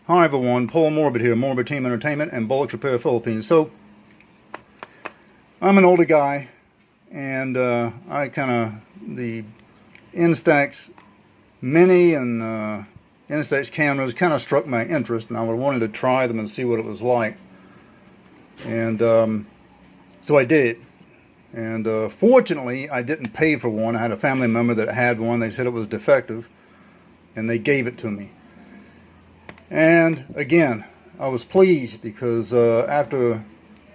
Hi everyone, Paul Morbid here, Morbid Team Entertainment and Bolex Repair Philippines. So, I'm an older guy, and the Instax Mini and Instax cameras kind of struck my interest, and I wanted to try them and see what it was like. And so I did. And fortunately, I didn't pay for one. I had a family member that had one. They said it was defective, and they gave it to me. And again, I was pleased because after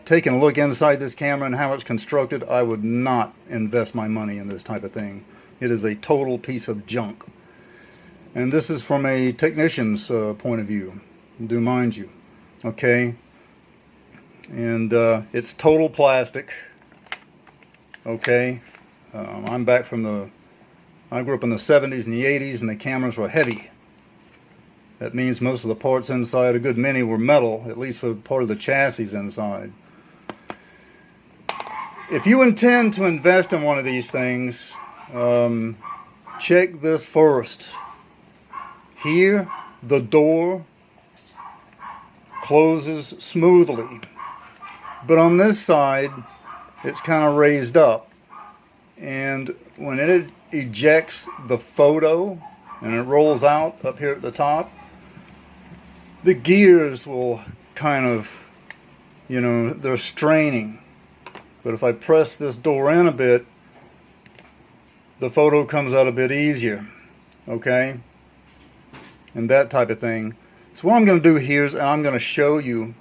taking a look inside this camera and how it's constructed, I would not invest my money in this type of thing. It is a total piece of junk. And this is from a technician's point of view, do mind you. Okay? And it's total plastic. Okay? I'm back from I grew up in the 70s and the 80s, and the cameras were heavy. That means most of the parts inside, a good many, were metal, at least for part of the chassis inside. If you intend to invest in one of these things, check this first. Here, the door closes smoothly, but on this side, it's kind of raised up. And when it ejects the photo and it rolls out up here at the top, the gears will kind of, they're straining. But if I press this door in a bit, the photo comes out a bit easier. Okay? And that type of thing. So what I'm going to do here is I'm going to show you,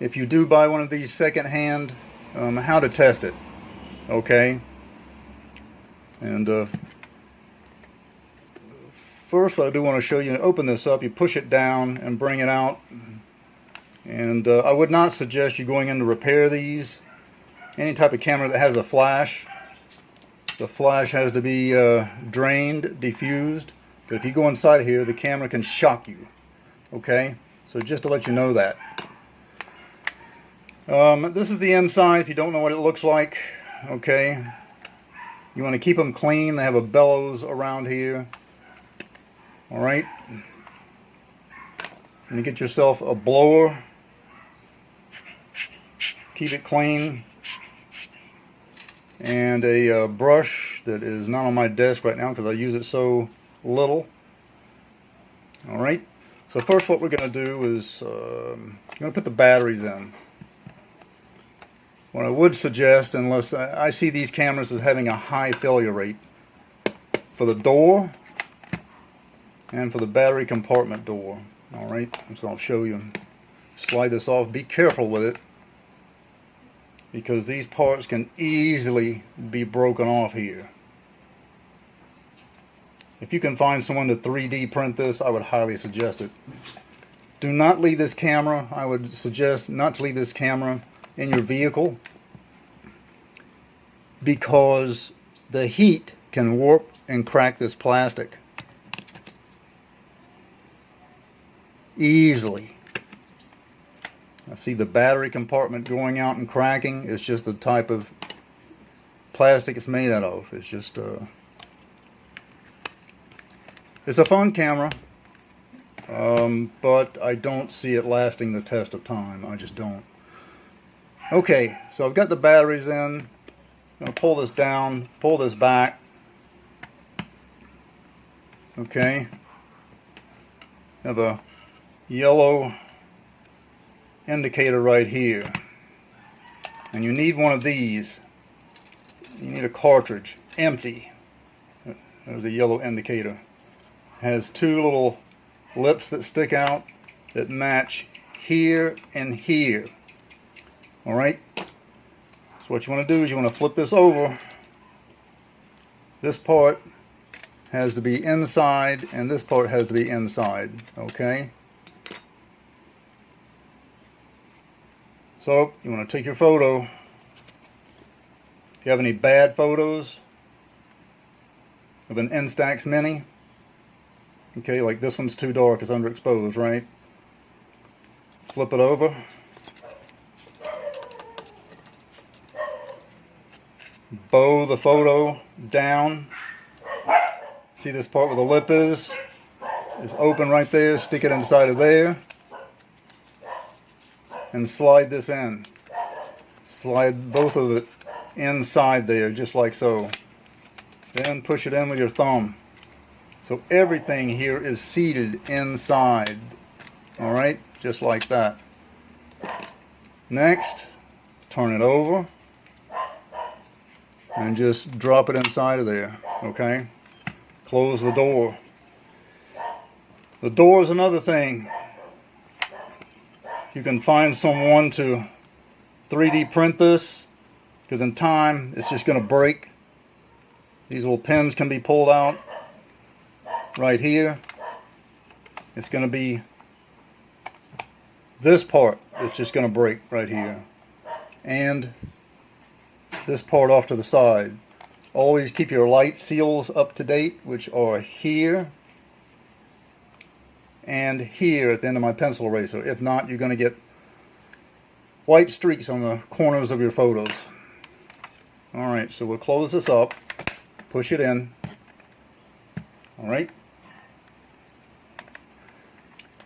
if you do buy one of these secondhand, how to test it. Okay? And first, what I do want to show you, open this up, you push it down and bring it out. And I would not suggest you going in to repair these. Any type of camera that has a flash, the flash has to be drained, diffused. But if you go inside here, the camera can shock you. Okay? So just to let you know that. This is the inside if you don't know what it looks like. Okay? You want to keep them clean. They have a bellows around here. Alright, and you get yourself a blower, keep it clean, and a brush that is not on my desk right now because I use it so little. Alright, so first what we're going to do is I'm going to put the batteries in. What I would suggest, unless I see these cameras as having a high failure rate, for the door and for the battery compartment door. Alright, so I'll show you. Slide this off. Be careful with it, because these parts can easily be broken off here. If you can find someone to 3D print this, I would highly suggest it. Do not leave this camera. I would suggest not to leave this camera in your vehicle, because the heat can warp and crack this plastic easily. I see the battery compartment going out and cracking. It's just the type of plastic it's made out of. It's just it's a fun camera, but I don't see it lasting the test of time. I just don't. Okay, so I've got the batteries in. I'm going to pull this down, pull this back. Okay, have a yellow indicator right here, and you need one of these. You need a cartridge, empty. There's a yellow indicator. Has two little lips that stick out that match here and here. Alright, so what you want to do is you want to flip this over. This part has to be inside, and this part has to be inside. Okay, so you want to take your photo. If you have any bad photos of an Instax Mini, okay, like this one's too dark, it's underexposed, right? Flip it over. Bow the photo down. See this part where the lip is? is open right there. Stick it inside of there and slide this in. Slide both of it inside there, just like so. Then push it in with your thumb. So everything here is seated inside. Alright, just like that. Next, turn it over and just drop it inside of there. Okay? Close the door. The door is another thing. You can find someone to 3D print this, because in time it's just going to break. These little pins can be pulled out right here. It's going to be this part that's just going to break right here, and this part off to the side. Always keep your light seals up to date, which are here and here at the end of my pencil eraser. If not, you're going to get white streaks on the corners of your photos. Alright, so we'll close this up, push it in. Alright,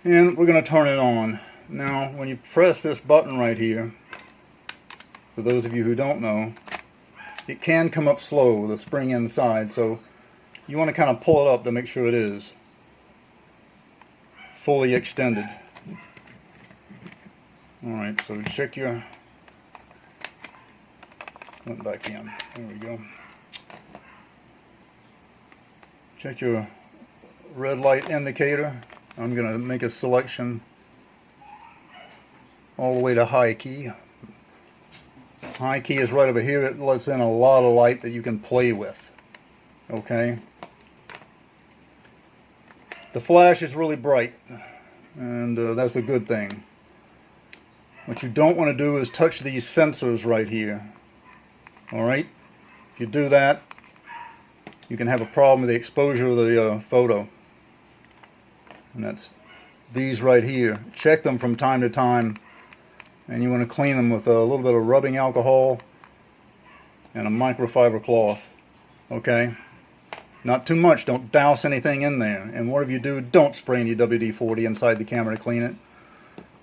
and we're going to turn it on. Now, when you press this button right here, for those of you who don't know, it can come up slow with a spring inside, so you want to kind of pull it up to make sure it is fully extended. Alright, so check your... Went back in. There we go. Check your red light indicator. I'm going to make a selection all the way to high key. High key is right over here. It lets in a lot of light that you can play with. Okay? The flash is really bright, and that's a good thing. What you don't want to do is touch these sensors right here. Alright? If you do that, you can have a problem with the exposure of the photo. And that's these right here. Check them from time to time, and you want to clean them with a little bit of rubbing alcohol and a microfiber cloth. Okay? Not too much. Don't douse anything in there. And whatever you do, don't spray any WD-40 inside the camera to clean it.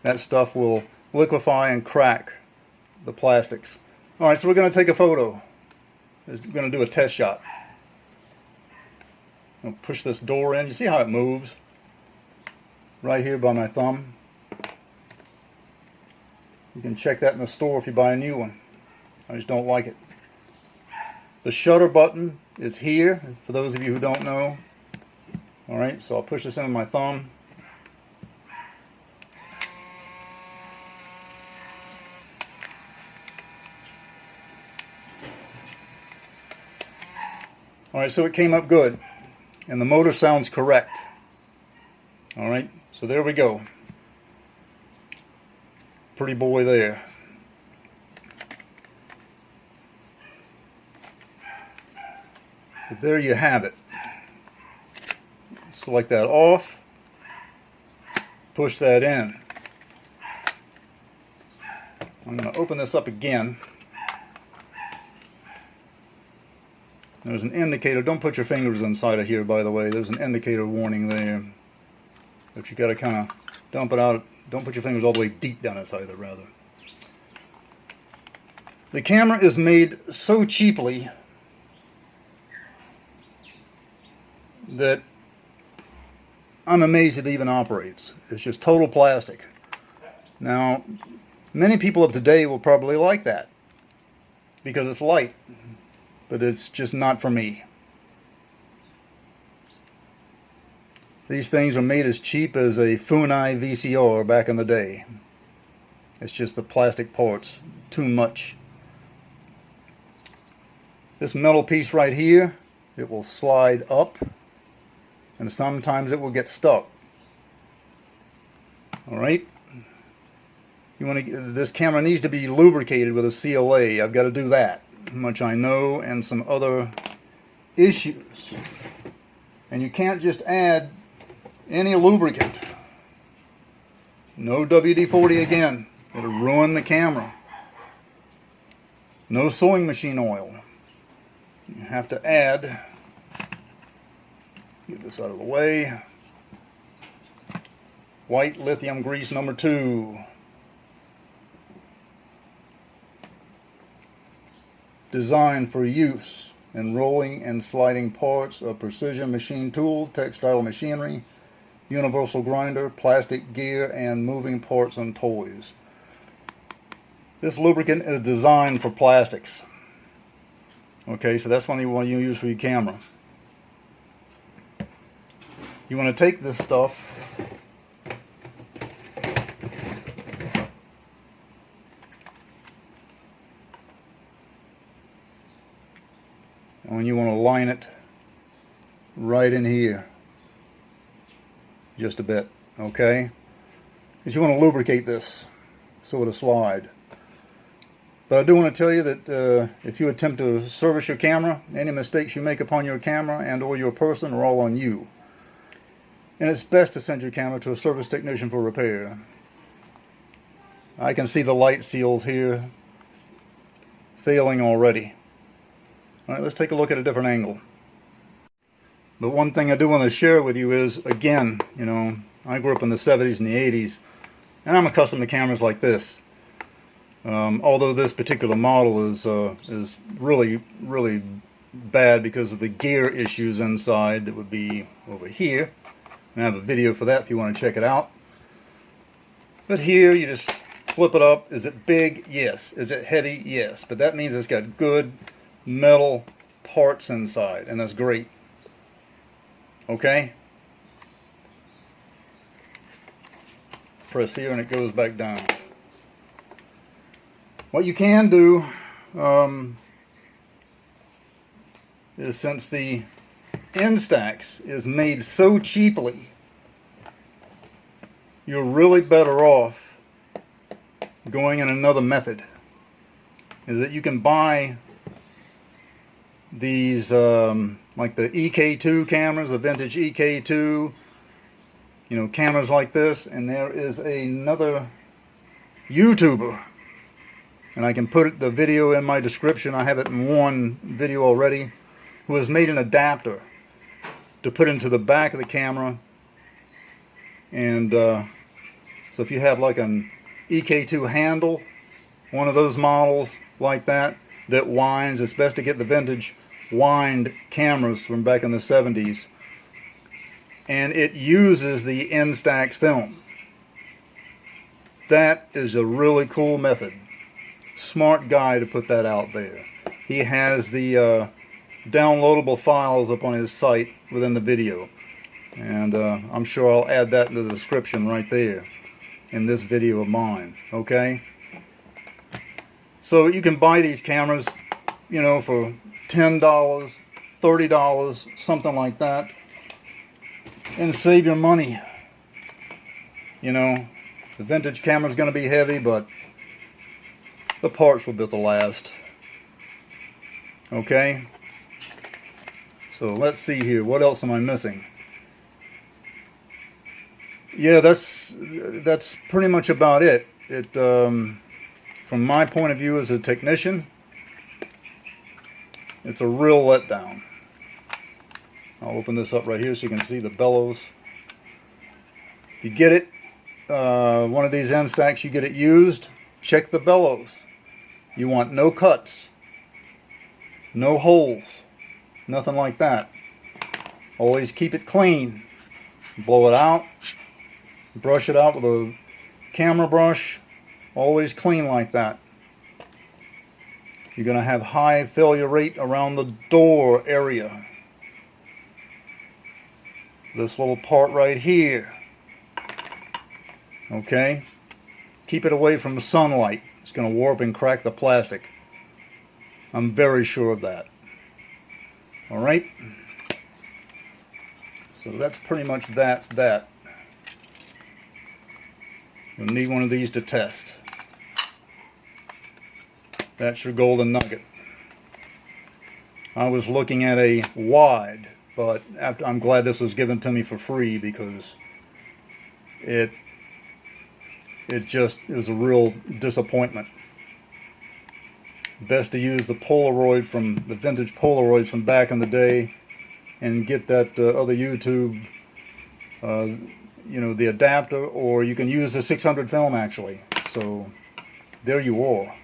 That stuff will liquefy and crack the plastics. Alright, so we're going to take a photo. We're going to do a test shot. I'll push this door in. You see how it moves? Right here by my thumb. You can check that in the store if you buy a new one. I just don't like it. The shutter button is here, for those of you who don't know. Alright, so I'll push this in with my thumb. Alright, so it came up good. And the motor sounds correct. Alright, so there we go. Pretty boy there. But there you have it. Select that off. Push that in. I'm going to open this up again. There's an indicator. Don't put your fingers inside of here, by the way. There's an indicator warning there. But you got to kind of dump it out. Don't put your fingers all the way deep down inside of it, rather. The camera is made so cheaply that I'm amazed it even operates. It's just total plastic. Now, many people of today will probably like that because it's light. But it's just not for me. These things are made as cheap as a Funai VCR back in the day. It's just the plastic parts. Too much. This metal piece right here, it will slide up, and sometimes it will get stuck. Alright? This camera needs to be lubricated with a CLA. I've got to do that. Much I know, and some other issues. And you can't just add any lubricant. No WD-40 again. It'll ruin the camera. No sewing machine oil. You have to add, get this out of the way, white lithium grease number 2. Designed for use in rolling and sliding parts of precision machine tool, textile machinery, universal grinder, plastic gear, and moving parts and toys. This lubricant is designed for plastics. Okay, so that's one you want to use for your camera. You want to take this stuff and you want to line it right in here just a bit, okay? Because you want to lubricate this so it'll slide. But I do want to tell you that if you attempt to service your camera, any mistakes you make upon your camera and or your person are all on you. And it's best to send your camera to a service technician for repair. I can see the light seals here failing already. Alright, let's take a look at a different angle. But one thing I do want to share with you is, again, you know, I grew up in the 70s and the 80s, and I'm accustomed to cameras like this. Although this particular model is really, really bad because of the gear issues inside that would be over here. And I have a video for that if you want to check it out. But here you just flip it up. Is it big? Yes. Is it heavy? Yes. But that means it's got good metal parts inside, and that's great. Okay? Press here and it goes back down. What you can do is, since the Instax is made so cheaply, you're really better off going in another method. Is that you can buy these like the EK2 cameras, the vintage EK2, you know, cameras like this, and there is another YouTuber, and I can put the video in my description. I have it in one video already, who has made an adapter to put into the back of the camera. And so if you have like an EK2 handle, one of those models like that winds, it's best to get the vintage wind cameras from back in the 70s, and it uses the Instax film. That is a really cool method. Smart guy to put that out there. He has the downloadable files up on his site within the video, and I'm sure I'll add that in the description right there in this video of mine. Okay, so you can buy these cameras, you know, for $10, $30, something like that, and save your money. You know, the vintage camera is going to be heavy, but the parts will be the last. Okay, so let's see here. What else am I missing? Yeah, that's pretty much about it. From my point of view as a technician, it's a real letdown. I'll open this up right here so you can see the bellows. If you get it, one of these Instax, you get it used, check the bellows. You want no cuts, no holes, nothing like that. Always keep it clean. Blow it out, brush it out with a camera brush, always clean like that. You're going to have high failure rate around the door area. This little part right here. Okay? Keep it away from the sunlight. It's going to warp and crack the plastic. I'm very sure of that. Alright? So that's pretty much that. You'll need one of these to test. That's your golden nugget. I was looking at a wide, but I'm glad this was given to me for free, because it was a real disappointment. Best to use the Polaroid from the vintage Polaroids from back in the day, and get that other YouTube you know, the adapter, or you can use the 600 film actually. So there you are.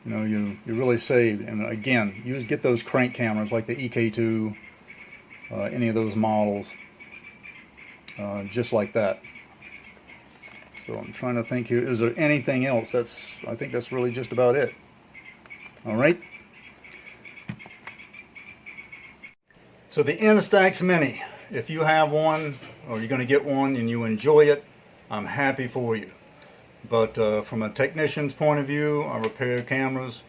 You know, you really saved. And again, get those crank cameras like the EK2, any of those models, just like that. So I'm trying to think here, is there anything else? I think that's really just about it. All right. So the Instax Mini, if you have one or you're going to get one and you enjoy it, I'm happy for you. But from a technician's point of view, I repair cameras,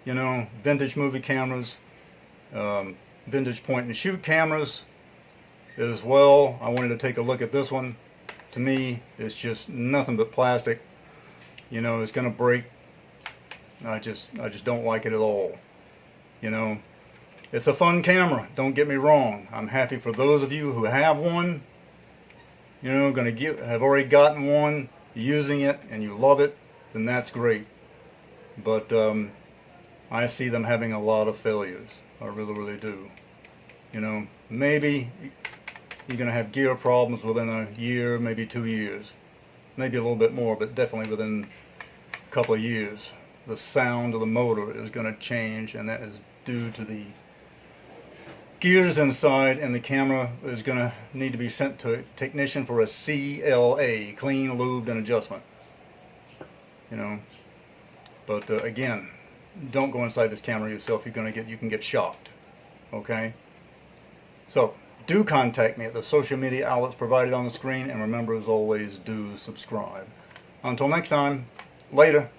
you know, vintage movie cameras, vintage point and shoot cameras as well. I wanted to take a look at this one. To me, it's just nothing but plastic. You know, it's going to break. I just don't like it at all. You know, it's a fun camera, don't get me wrong. I'm happy for those of you who have one, you know, have already gotten one, using it, and you love it, then that's great. But I see them having a lot of failures. I really, really do. You know, maybe you're going to have gear problems within a year, maybe 2 years. Maybe a little bit more, but definitely within a couple of years. The sound of the motor is going to change, and that is due to the gears inside, and the camera is going to need to be sent to a technician for a CLA, clean, lubed, and adjustment. You know, but again, don't go inside this camera yourself. You can get shocked. Okay. So do contact me at the social media outlets provided on the screen, and remember, as always, do subscribe. Until next time, later.